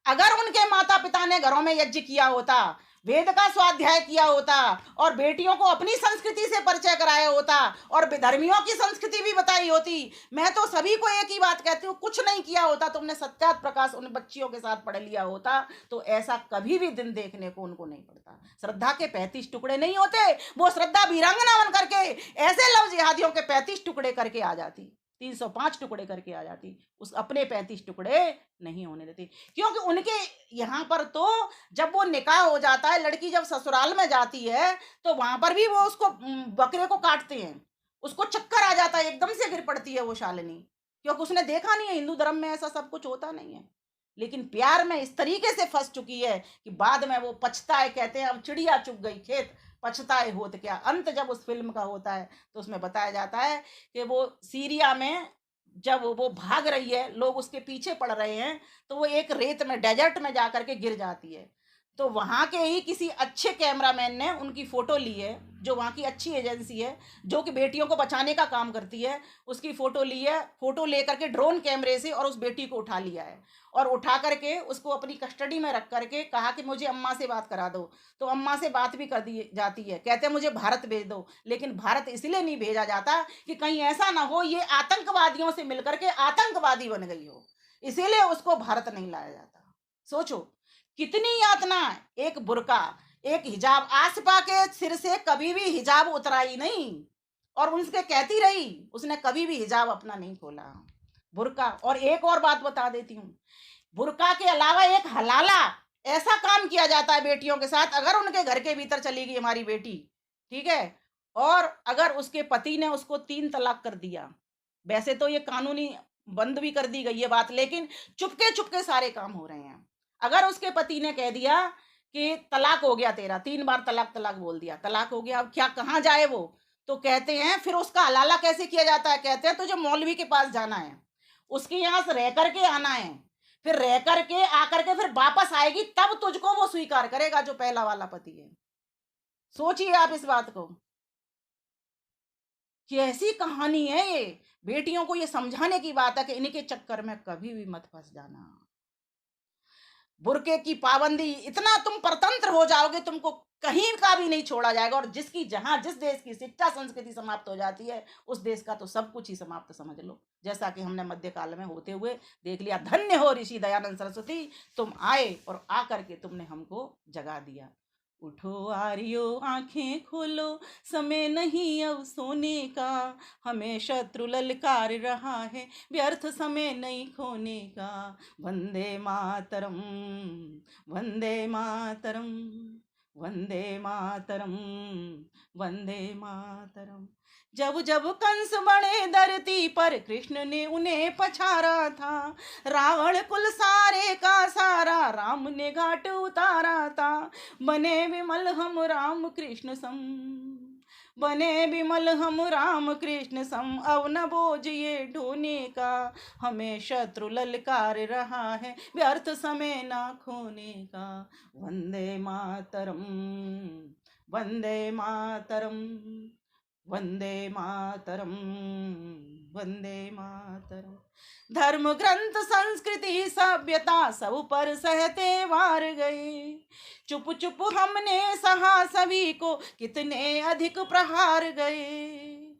अगर उनके माता पिता ने घरों में यज्ञ किया होता, वेद का स्वाध्याय किया होता और बेटियों को अपनी संस्कृति से परिचय कराया होता और विधर्मियों की संस्कृति भी बताई होती, मैं तो सभी को एक ही बात कहती हूँ, कुछ नहीं किया होता, तुमने सत्यात प्रकाश उन बच्चियों के साथ पढ़ लिया होता तो ऐसा कभी भी दिन देखने को उनको नहीं पड़ता। श्रद्धा के 35 टुकड़े नहीं होते, वो श्रद्धा वीरांगना बन करके ऐसे लव जिहादियों के 35 टुकड़े करके आ जाती, 305 टुकड़े करके आ जाती, उस अपने 35 टुकड़े नहीं होने देती। क्योंकि उनके यहाँ पर तो जब वो निकाह हो जाता है, लड़की जब ससुराल में जाती है तो वहां पर भी वो उसको बकरे को काटते हैं, उसको चक्कर आ जाता है, एकदम से गिर पड़ती है वो शालिनी, क्योंकि उसने देखा नहीं है, हिंदू धर्म में ऐसा सब कुछ होता नहीं है। लेकिन प्यार में इस तरीके से फंस चुकी है कि बाद में वो पछताए, कहते हैं अब चिड़िया चुग गई खेत, पछताए होत क्या। अंत जब उस फिल्म का होता है तो उसमें बताया जाता है कि वो सीरिया में जब वो भाग रही है, लोग उसके पीछे पड़ रहे हैं, तो वो एक रेत में, डेजर्ट में जाकर के गिर जाती है। तो वहाँ के ही किसी अच्छे कैमरामैन ने उनकी फ़ोटो ली है, जो वहाँ की अच्छी एजेंसी है जो कि बेटियों को बचाने का काम करती है, उसकी फ़ोटो ली है, फ़ोटो लेकर के ड्रोन कैमरे से और उस बेटी को उठा लिया है और उठा करके उसको अपनी कस्टडी में रख करके कहा कि मुझे अम्मा से बात करा दो। तो अम्मा से बात भी कर दी जाती है, कहते हैं मुझे भारत भेज दो, लेकिन भारत इसलिए नहीं भेजा जाता कि कहीं ऐसा ना हो ये आतंकवादियों से मिलकर के आतंकवादी बन गई हो, इसीलिए उसको भारत नहीं लाया जाता। सोचो कितनी यातना। एक बुर्का, एक हिजाब, आसपा के सिर से कभी भी हिजाब उतराई नहीं और उनसे कहती रही, उसने कभी भी हिजाब अपना नहीं खोला, बुर्का। और एक और बात बता देती हूँ, बुर्का के अलावा एक हलाला ऐसा काम किया जाता है बेटियों के साथ, अगर उनके घर के भीतर चली गई हमारी बेटी, ठीक है, और अगर उसके पति ने उसको 3 तलाक कर दिया, वैसे तो ये कानूनी बंद भी कर दी गई है बात, लेकिन चुपके चुपके सारे काम हो रहे हैं। अगर उसके पति ने कह दिया कि तलाक हो गया तेरा, 3 बार तलाक तलाक बोल दिया, तलाक हो गया, अब क्या कहाँ जाए वो, तो कहते हैं फिर उसका हलाला कैसे किया जाता है, कहते हैं तुझे मौलवी के पास जाना है, उसके यहाँ से रह करके आना है, फिर रह करके आकर के फिर वापस आएगी, तब तुझको वो स्वीकार करेगा जो पहला वाला पति है। सोचिए आप इस बात को, कि ऐसी कहानी है ये। बेटियों को ये समझाने की बात है कि इनके चक्कर में कभी भी मत फंस जाना। बुर्के की पाबंदी, इतना तुम परतंत्र हो जाओगे, तुमको कहीं का भी नहीं छोड़ा जाएगा, और जिसकी जहां जिस देश की शिक्षा संस्कृति समाप्त हो जाती है, उस देश का तो सब कुछ ही समाप्त समझ लो, जैसा कि हमने मध्यकाल में होते हुए देख लिया। धन्य हो ऋषि दयानंद सरस्वती, तुम आए और आकर के तुमने हमको जगा दिया। उठो आर्यो आंखें खोलो, समय नहीं अब सोने का, हमें शत्रु ललकार रहा है, व्यर्थ समय नहीं खोने का। वंदे मातरम, वंदे मातरम, वंदे मातरम, वंदे मातरम। जब जब कंस बने धरती पर, कृष्ण ने उन्हें पछाड़ा था, रावण कुल सारे का सारा राम ने घाट उतारा था। बने विमल हम राम कृष्ण सम, बने विमल हम राम कृष्ण सम, अब न बोझ ये ढोने का, हमें शत्रु ललकार रहा है, व्यर्थ समय ना खोने का। वंदे मातरम, वंदे मातरम, वंदे मातरम, वंदे मातरम। धर्म ग्रंथ संस्कृति सभ्यता सब पर सहते वार गए, चुप चुप हमने सहा सभी को कितने अधिक प्रहार गए।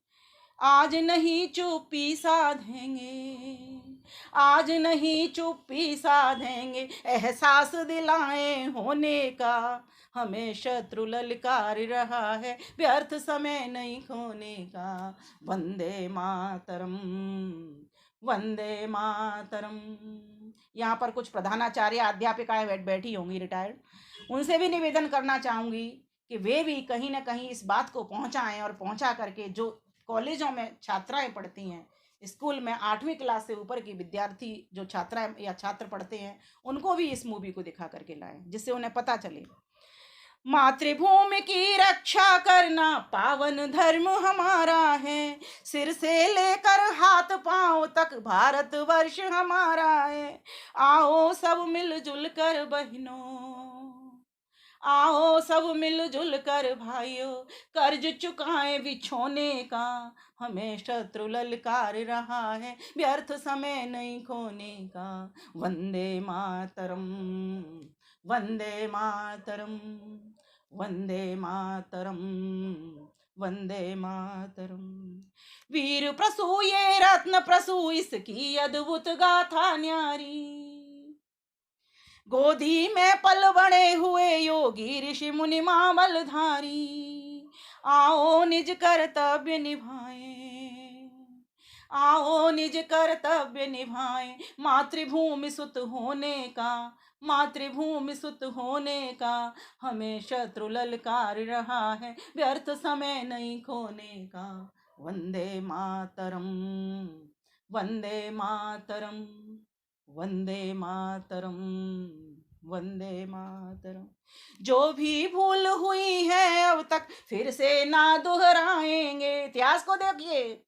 आज नहीं चुप्पी साधेंगे, आज नहीं चुप्पी साधेंगे, एहसास दिलाएं होने का, हमें शत्रु ललकार रहा है, व्यर्थ समय नहीं खोने का। वंदे मातरम, वंदे मातरम। यहाँ पर कुछ प्रधानाचार्य अध्यापिकाएं बैठी होंगी रिटायर्ड, उनसे भी निवेदन करना चाहूँगी कि वे भी कहीं ना कहीं इस बात को पहुँचाएं, और पहुँचा करके जो कॉलेजों में छात्राएं पढ़ती हैं, स्कूल में 8वीं क्लास से ऊपर की विद्यार्थी जो छात्राएं या छात्र पढ़ते हैं, उनको भी इस मूवी को दिखा करके लाएं, जिससे उन्हें पता चले मातृभूमि की रक्षा करना पावन धर्म हमारा है, सिर से लेकर हाथ पांव तक भारतवर्ष हमारा है। आओ सब मिलजुल कर बहनों, आओ सब मिलजुल कर भाइयों, कर्ज चुकाएं बिछोने का, हमें शत्रु ललकार रहा है, व्यर्थ समय नहीं खोने का। वंदे मातरम, वंदे मातरम, वंदे मातरम, वंदे मातरम। वीर प्रसू ये रत्न प्रसू, इसकी अद्भुत गाथा न्यारी। गोदी में पल बड़े हुए योगी ऋषि मुनि मामल धारी। आओ निज कर्तव्य निभाएं, आओ निज कर्तव्य निभाएं, मातृभूमि सुत होने का, मातृभूमि सुत होने का, हमें शत्रु ललकार रहा है, व्यर्थ समय नहीं खोने का। वंदे मातरम, वंदे मातरम, वंदे मातरम, वंदे मातरम। जो भी भूल हुई है अब तक फिर से ना दोहराएंगे। इतिहास को देखिए,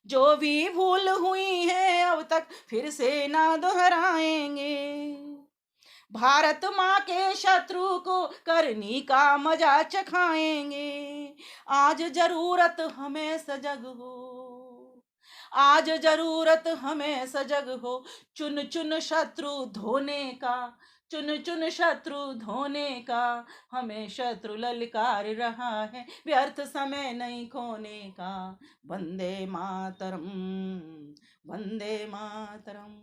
जो भी भूल हुई है अब तक फिर से ना दोहराएंगे। भारत माँ के शत्रु को करनी का मजा चखाएंगे। आज जरूरत हमें सजग हो, आज जरूरत हमें सजग हो, चुन चुन शत्रु धोने का, चुन चुन शत्रु धोने का, हमें शत्रु ललकार रहा है, व्यर्थ समय नहीं खोने का। वंदे मातरम, वंदे मातरम।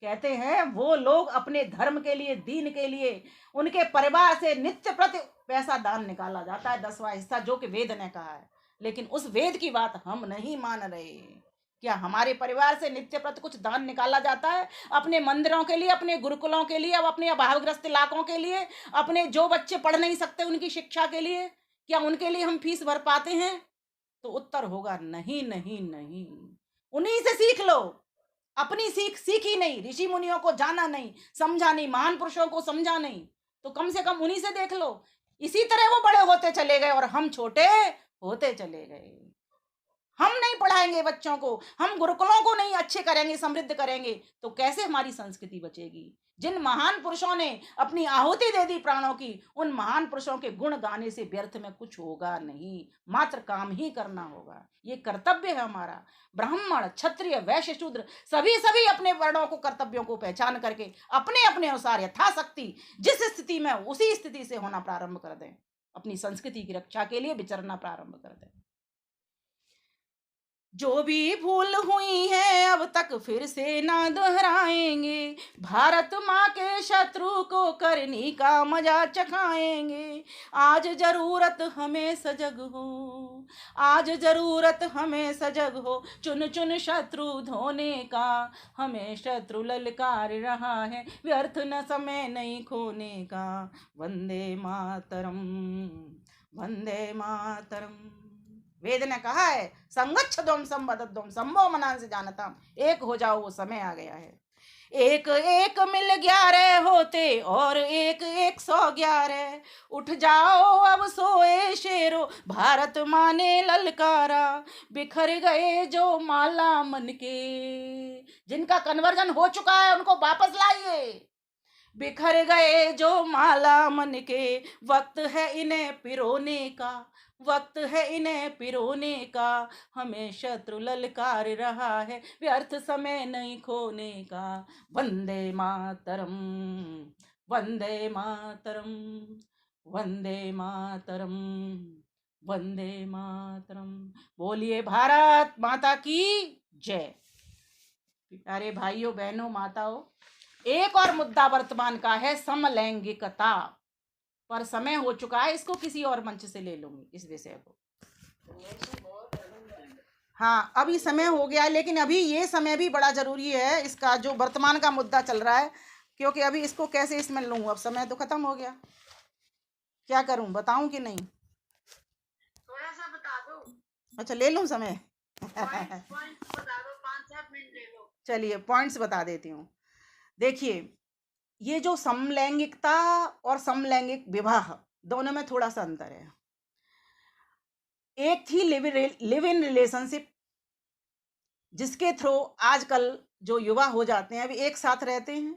कहते हैं वो लोग अपने धर्म के लिए, दीन के लिए, उनके परिवार से नित्य प्रति पैसा दान निकाला जाता है, 10वां हिस्सा, जो कि वेद ने कहा है। लेकिन उस वेद की बात हम नहीं मान रहे। क्या हमारे परिवार से नित्य प्रति कुछ दान निकाला जाता है? अपने मंदिरों के लिए, अपने गुरुकुलों के लिए, अब अपने अभावग्रस्त इलाकों के लिए, अपने जो बच्चे पढ़ नहीं सकते उनकी शिक्षा के लिए, क्या उनके लिए हम फीस भर पाते हैं? तो उत्तर होगा नहीं, नहीं, नहीं। उन्हीं से सीख लो। अपनी सीख सीखी नहीं, ऋषि मुनियों को जाना नहीं, समझा नहीं, महान पुरुषों को समझा नहीं, तो कम से कम उन्हीं से देख लो। इसी तरह वो बड़े होते चले गए और हम छोटे होते चले गए। हम नहीं पढ़ाएंगे बच्चों को, हम गुरुकुलों को नहीं अच्छे करेंगे, समृद्ध करेंगे, तो कैसे हमारी संस्कृति बचेगी? जिन महान पुरुषों ने अपनी आहुति दे दी प्राणों की, उन महान पुरुषों के गुण गाने से व्यर्थ में कुछ होगा नहीं, मात्र काम ही करना होगा। ये कर्तव्य है हमारा। ब्राह्मण, क्षत्रिय, वैश्य, शूद्र, सभी सभी अपने वर्णों को, कर्तव्यों को पहचान करके अपने अपने अनुसार यथाशक्ति जिस स्थिति में उसी स्थिति से होना प्रारंभ कर दें, अपनी संस्कृति की रक्षा के लिए विचरना प्रारंभ कर दें। जो भी भूल हुई है अब तक फिर से ना दोहराएंगे। भारत माँ के शत्रु को करनी का मजा चखाएंगे। आज जरूरत हमें सजग हो, आज जरूरत हमें सजग हो, चुन चुन शत्रु धोने का, हमें शत्रु ललकार रहा है, व्यर्थ न समय नहीं खोने का। वंदे मातरम, वंदे मातरम। वेद ने कहा है, संगच्छध्वम संवदध्वम संभव मनान से जानता, एक हो जाओ, वो समय आ गया है। एक एक मिल 11 होते और एक 111, उठ जाओ अब सोए शेरो, भारत माँ ने ललकारा। बिखर गए जो माला मन के, जिनका कन्वर्जन हो चुका है उनको वापस लाइए। बिखर गए जो माला मन के, वक्त है इन्हें पिरोने का, वक्त है इन्हें पिरोने का, हमें शत्रु ललकार रहा है, व्यर्थ समय नहीं खोने का। वंदे मातरम, वंदे मातरम, वंदे मातरम, वंदे मातरम। बोलिए भारत माता की जय। प्यारे भाइयों, बहनों, माताओं, एक और मुद्दा वर्तमान का है समलैंगिकता, पर समय हो चुका है, इसको किसी और मंच से ले लूंगी इस विषय को। हाँ, अभी समय हो गया, लेकिन अभी ये समय भी बड़ा जरूरी है, इसका जो वर्तमान का मुद्दा चल रहा है, क्योंकि अभी इसको कैसे इसमें लूँ, अब समय तो खत्म हो गया। क्या करूँ, बताऊं कि नहीं? थोड़ा सा बता दो। अच्छा, ले लूँ समय? पॉइंट्स बता दो, 5-7 मिनट ले लो। चलिए, पॉइंट्स बता देती हूँ। देखिए, ये जो समलैंगिकता और समलैंगिक विवाह, दोनों में थोड़ा सा अंतर है। एक थी लिव इन रिलेशनशिप, जिसके थ्रू आजकल जो युवा हो जाते हैं, अभी एक साथ रहते हैं।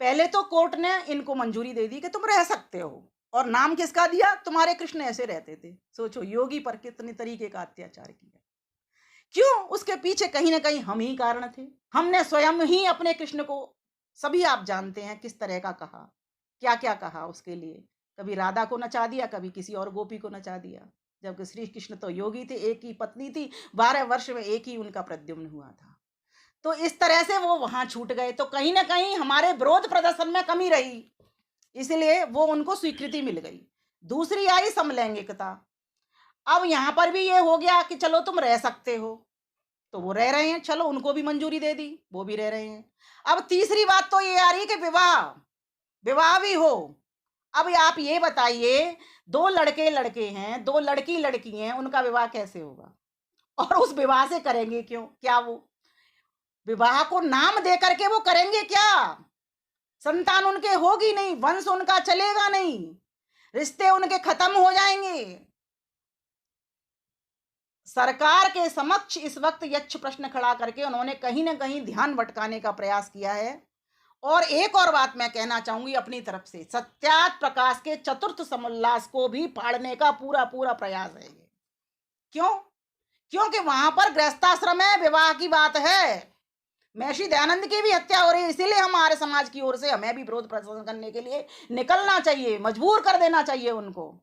पहले तो कोर्ट ने इनको मंजूरी दे दी कि तुम रह सकते हो, और नाम किसका दिया? तुम्हारे कृष्ण ऐसे रहते थे। सोचो योगी पर कितने तरीके का अत्याचार किया। क्यों? उसके पीछे कहीं ना कहीं हम ही कारण थे। हमने स्वयं ही अपने कृष्ण को, सभी आप जानते हैं किस तरह का कहा, क्या क्या कहा उसके लिए। कभी राधा को नचा दिया, कभी किसी और गोपी को नचा दिया, जबकि श्री कृष्ण तो योगी थे, एक ही पत्नी थी, 12 वर्ष में एक ही उनका प्रद्युम्न हुआ था। तो इस तरह से वो वहां छूट गए। तो कहीं ना कहीं हमारे विरोध प्रदर्शन में कमी रही, इसलिए वो उनको स्वीकृति मिल गई। दूसरी आई समलैंगिकता। अब यहां पर भी ये हो गया कि चलो तुम रह सकते हो, तो वो रह रहे हैं, चलो उनको भी मंजूरी दे दी, वो भी रह रहे हैं। अब तीसरी बात तो ये आ रही है कि विवाह, विवाह भी हो। अब आप ये बताइए, दो लड़के लड़के हैं, दो लड़की लड़की हैं, उनका विवाह कैसे होगा? और उस विवाह से करेंगे क्यों? क्या वो विवाह को नाम दे करके वो करेंगे क्या? संतान उनके होगी नहीं, वंश उनका चलेगा नहीं, रिश्ते उनके खत्म हो जाएंगे। सरकार के समक्ष इस वक्त यक्ष प्रश्न खड़ा करके उन्होंने कहीं ना कहीं ध्यान भटकाने का प्रयास किया है। और एक और बात मैं कहना चाहूंगी अपनी तरफ से, सत्यात प्रकाश के चतुर्थ समोल्लास को भी फाड़ने का पूरा पूरा प्रयास है ये। क्यों? क्योंकि वहां पर गृहस्थाश्रम है, विवाह की बात है, महर्षि दयानंद की भी हत्या हो रही है। इसीलिए हमारे समाज की ओर से हमें भी विरोध प्रदर्शन करने के लिए निकलना चाहिए, मजबूर कर देना चाहिए उनको,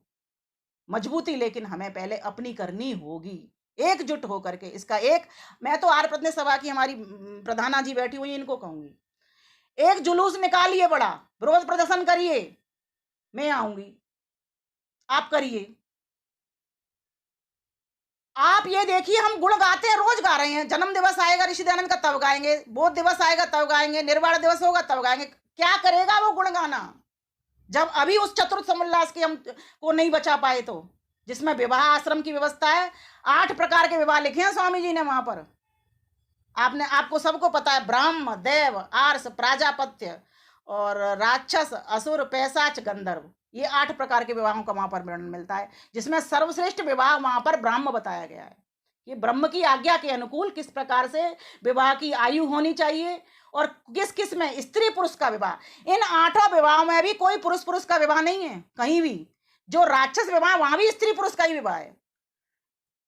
मजबूती लेकिन हमें पहले अपनी करनी होगी, एकजुट होकर के। इसका एक, मैं तो आर्य प्रतिनिधि सभा की हमारी प्रधाना जी बैठी हुई, इनको कहूंगी, एक जुलूस निकालिए, बड़ा विरोध प्रदर्शन करिए, मैं आऊंगी, आप करिए। आप ये देखिए, हम गुण गाते हैं, रोज गा रहे हैं, जन्म दिवस आएगा ऋषि दयानंद का तब गाएंगे, बोध दिवस आएगा तब गाएंगे, निर्वाण दिवस होगा तब गाएंगे। क्या करेगा वो गुण गाना, जब अभी उस चतुर्थ समोल्लास के हम को नहीं बचा पाए, तो जिसमें विवाह आश्रम की व्यवस्था है, 8 प्रकार के विवाह लिखे हैं स्वामी जी ने वहां पर। आपको सबको पता है, ब्राह्म, देव, आर्ष, प्राजापत्य और राक्षस, असुर, पैशाच, गंधर्व, ये 8 प्रकार के विवाहों का वहां पर वर्णन मिलता है, जिसमें सर्वश्रेष्ठ विवाह वहां पर ब्राह्म बताया गया है। ये ब्रह्म की आज्ञा के अनुकूल किस प्रकार से विवाह की आयु होनी चाहिए, और किस किस में स्त्री पुरुष का विवाह। इन 8 विवाहों में भी कोई पुरुष पुरुष का विवाह नहीं है कहीं भी। जो राक्षस विवाह, वहां भी स्त्री पुरुष का ही विवाह है।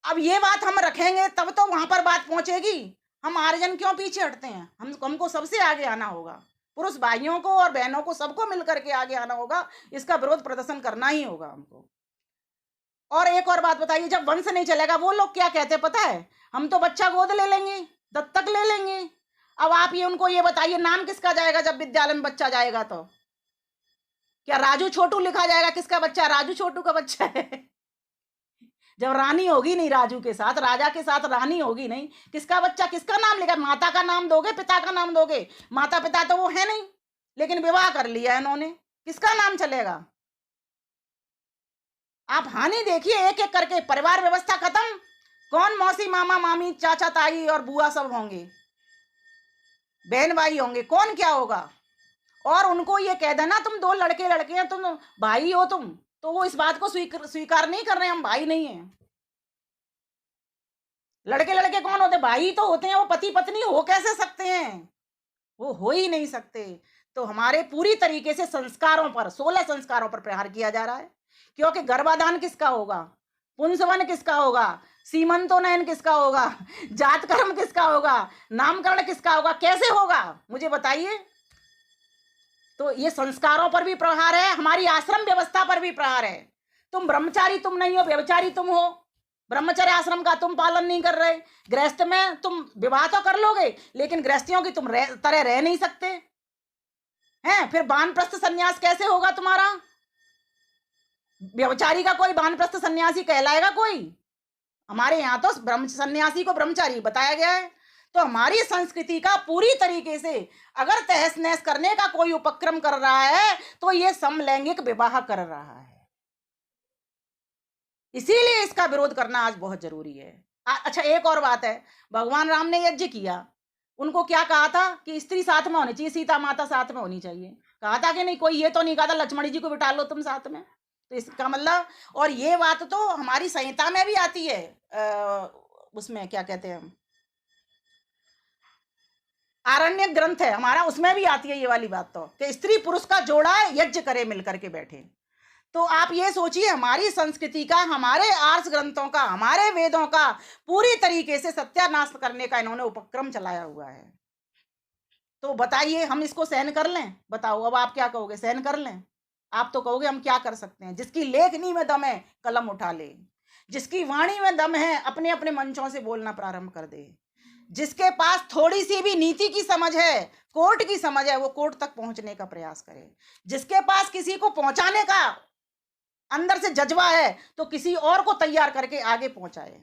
अब ये बात हम रखेंगे तब तो वहां पर बात पहुंचेगी। हम आर्यजन क्यों पीछे हटते हैं? हमको सबसे आगे आना होगा, पुरुष भाइयों को और बहनों को सबको मिलकर के आगे आना होगा, इसका विरोध प्रदर्शन करना ही होगा हमको। और एक और बात बताइए, जब वंश नहीं चलेगा, वो लोग क्या कहते हैं पता है? हम तो बच्चा गोद ले लेंगे, दत्तक ले लेंगे। अब आप ये उनको ये बताइए, नाम किसका जाएगा जब विद्यालय में बच्चा जाएगा? तो क्या राजू छोटू लिखा जाएगा? किसका बच्चा? राजू छोटू का बच्चा है। जब रानी होगी नहीं राजू के साथ, राजा के साथ रानी होगी नहीं, किसका बच्चा, किसका नाम लेगा? माता का नाम दोगे, पिता का नाम दोगे? माता पिता तो वो है नहीं, लेकिन विवाह कर लिया इन्होंने, किसका नाम चलेगा? आप हानि देखिए, एक एक करके परिवार व्यवस्था खत्म। कौन मौसी, मामा, मामी, चाचा, ताई और बुआ सब होंगे, बहन भाई होंगे, कौन क्या होगा? और उनको ये कह देना तुम 2 लड़के लड़के हैं, तुम भाई हो तुम, तो वो इस बात को स्वीकार नहीं कर रहे, हम भाई नहीं है। लड़के लड़के कौन होते? भाई तो होते हैं, वो पति पत्नी हो कैसे सकते हैं? वो हो ही नहीं सकते। तो हमारे पूरी तरीके से संस्कारों पर, 16 संस्कारों पर प्रहार किया जा रहा है। क्योंकि गर्भाधान किसका होगा, पुंसवन किसका होगा, सीमंतोनयन किसका होगा, जात कर्म किसका होगा, नामकरण किसका होगा, कैसे होगा, मुझे बताइए। तो ये संस्कारों पर भी प्रहार है, हमारी आश्रम व्यवस्था पर भी प्रहार है। तुम ब्रह्मचारी तुम नहीं हो, व्यभिचारी तुम हो। ब्रह्मचर्य आश्रम का तुम पालन नहीं कर रहे, गृहस्थ में तुम विवाह तो कर लोगे, लेकिन गृहस्थियों की तुम तरह रह नहीं सकते हैं। फिर वानप्रस्थ सन्यास कैसे होगा तुम्हारा? व्यभिचारी का कोई वानप्रस्थ सन्यासी कहलाएगा कोई? हमारे यहाँ तो ब्रह्म सन्यासी को ब्रह्मचारी बताया गया है। तो हमारी संस्कृति का पूरी तरीके से अगर तहस नहस करने का कोई उपक्रम कर रहा है, तो ये समलैंगिक विवाह कर रहा है। इसीलिए इसका विरोध करना आज बहुत जरूरी है। अच्छा, एक और बात है, भगवान राम ने यज्ञ किया, उनको क्या कहा था कि स्त्री साथ में होनी चाहिए, सीता माता साथ में होनी चाहिए, कहा था कि नहीं? कोई ये तो नहीं कहा था लक्ष्मण जी को बिठा लो तुम साथ में। तो इसका मतलब, और ये बात तो हमारी संहिता में भी आती है, उसमें क्या कहते हैं, आरण्य ग्रंथ है हमारा, उसमें भी आती है ये वाली बात, तो कि स्त्री पुरुष का जोड़ा यज्ञ करे मिलकर के बैठे। तो आप ये सोचिए, हमारी संस्कृति का, हमारे आर्ष ग्रंथों का, हमारे वेदों का पूरी तरीके से सत्यानाश करने का इन्होंने उपक्रम चलाया हुआ है। तो बताइए, हम इसको सहन कर लें? बताओ, अब आप क्या कहोगे? सहन कर लें? आप तो कहोगे हम क्या कर सकते हैं। जिसकी लेखनी में दम है कलम उठा ले, जिसकी वाणी में दम है अपने अपने मंचों से बोलना प्रारंभ कर दे, जिसके पास थोड़ी सी भी नीति की समझ है, कोर्ट की समझ है, वो कोर्ट तक पहुंचने का प्रयास करे। जिसके पास किसी को पहुंचाने का अंदर से जज्बा है, तो किसी और को तैयार करके आगे पहुंचाए।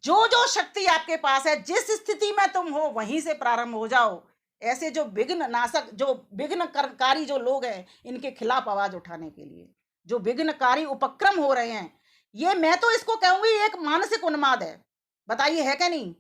जो जो शक्ति आपके पास है, जिस स्थिति में तुम हो वहीं से प्रारंभ हो जाओ। ऐसे जो विघ्न नाशक, जो विघ्नकारी जो लोग हैं, इनके खिलाफ आवाज उठाने के लिए जो विघ्नकारी उपक्रम हो रहे हैं, ये मैं तो इसको कहूंगी एक मानसिक उन्माद है। बताइए, है क्या नहीं?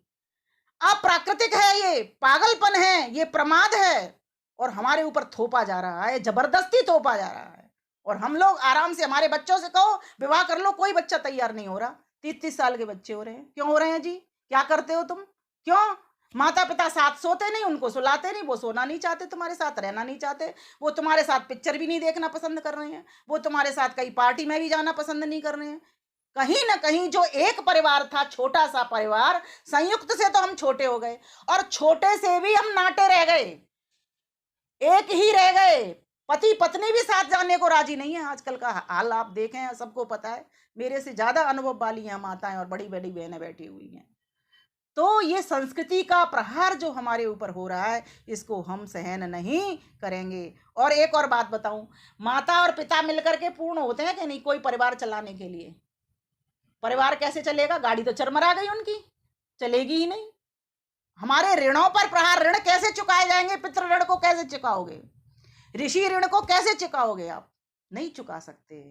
अप्राकृतिक है, ये पागलपन है, ये प्रमाद है, और हमारे ऊपर थोपा जा रहा है, जबरदस्ती थोपा जा रहा है। और हम लोग आराम से, हमारे बच्चों से कहो विवाह कर लो, कोई बच्चा तैयार नहीं हो रहा। 30-30 साल के बच्चे हो रहे हैं। क्यों हो रहे हैं जी? क्या करते हो तुम? क्यों? माता पिता साथ सोते नहीं, उनको सुलाते नहीं, वो सोना नहीं चाहते, तुम्हारे साथ रहना नहीं चाहते, वो तुम्हारे साथ पिक्चर भी नहीं देखना पसंद कर रहे हैं, वो तुम्हारे साथ कहीं पार्टी में भी जाना पसंद नहीं कर रहे हैं। कहीं ना कहीं जो एक परिवार था, छोटा सा परिवार, संयुक्त से तो हम छोटे हो गए, और छोटे से भी हम नाटे रह गए, एक ही रह गए। पति पत्नी भी साथ जाने को राजी नहीं है। आजकल का हाल आप देखें, सबको पता है, मेरे से ज्यादा अनुभव वाली हैं माताएं और बड़ी बड़ी बहनें बैठी हुई हैं। तो ये संस्कृति का प्रहार जो हमारे ऊपर हो रहा है, इसको हम सहन नहीं करेंगे। और एक और बात बताऊं, माता और पिता मिलकर के पूर्ण होते हैं कि नहीं कोई परिवार चलाने के लिए? परिवार कैसे चलेगा? गाड़ी तो चरमरा गई उनकी, चलेगी ही नहीं। हमारे ऋणों पर प्रहार, ऋण कैसे चुकाए जाएंगे? पितृ ऋण को कैसे चुकाओगे? ऋषि ऋण को कैसे चुकाओगे? आप नहीं चुका सकते।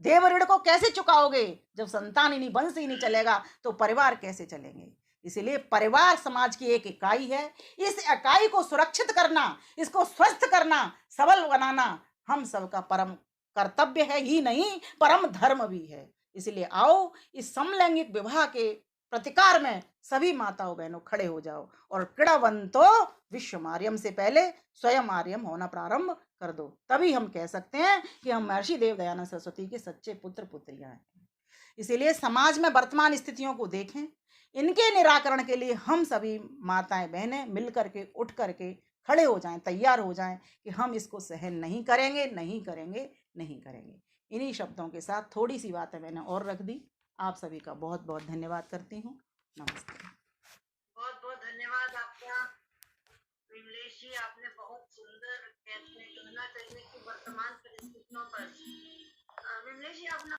देव ऋण को कैसे चुकाओगे? जब संतान ही नहीं, वंश ही नहीं चलेगा, तो परिवार कैसे चलेंगे? इसलिए परिवार समाज की एक इकाई है। इस इकाई को सुरक्षित करना, इसको स्वस्थ करना, सबल बनाना हम सबका परम कर्तव्य है ही नहीं, परम धर्म भी है। इसलिए आओ, इस समलैंगिक विवाह के प्रतिकार में सभी माताओं बहनों खड़े हो जाओ, और क्रीड़ावंतो विश्व आर्यम से पहले स्वयं आर्यम होना प्रारंभ कर दो। तभी हम कह सकते हैं कि हम महर्षि देव दयानंद सरस्वती के सच्चे पुत्र पुत्रियां हैं। इसीलिए समाज में वर्तमान स्थितियों को देखें, इनके निराकरण के लिए हम सभी माताएं बहनें मिल करके, उठ करके खड़े हो जाएं, तैयार हो जाएं कि हम इसको सहन नहीं करेंगे, नहीं करेंगे, नहीं करेंगे। इन्हीं शब्दों के साथ थोड़ी सी बातें मैंने और रख दी। आप सभी का बहुत बहुत धन्यवाद करती हूँ। नमस्ते। बहुत बहुत धन्यवाद आपका विमलेश जी। आपने बहुत सुंदर कहना चाहिए कि वर्तमान परिस्थितियों पर विमलेश जी अपना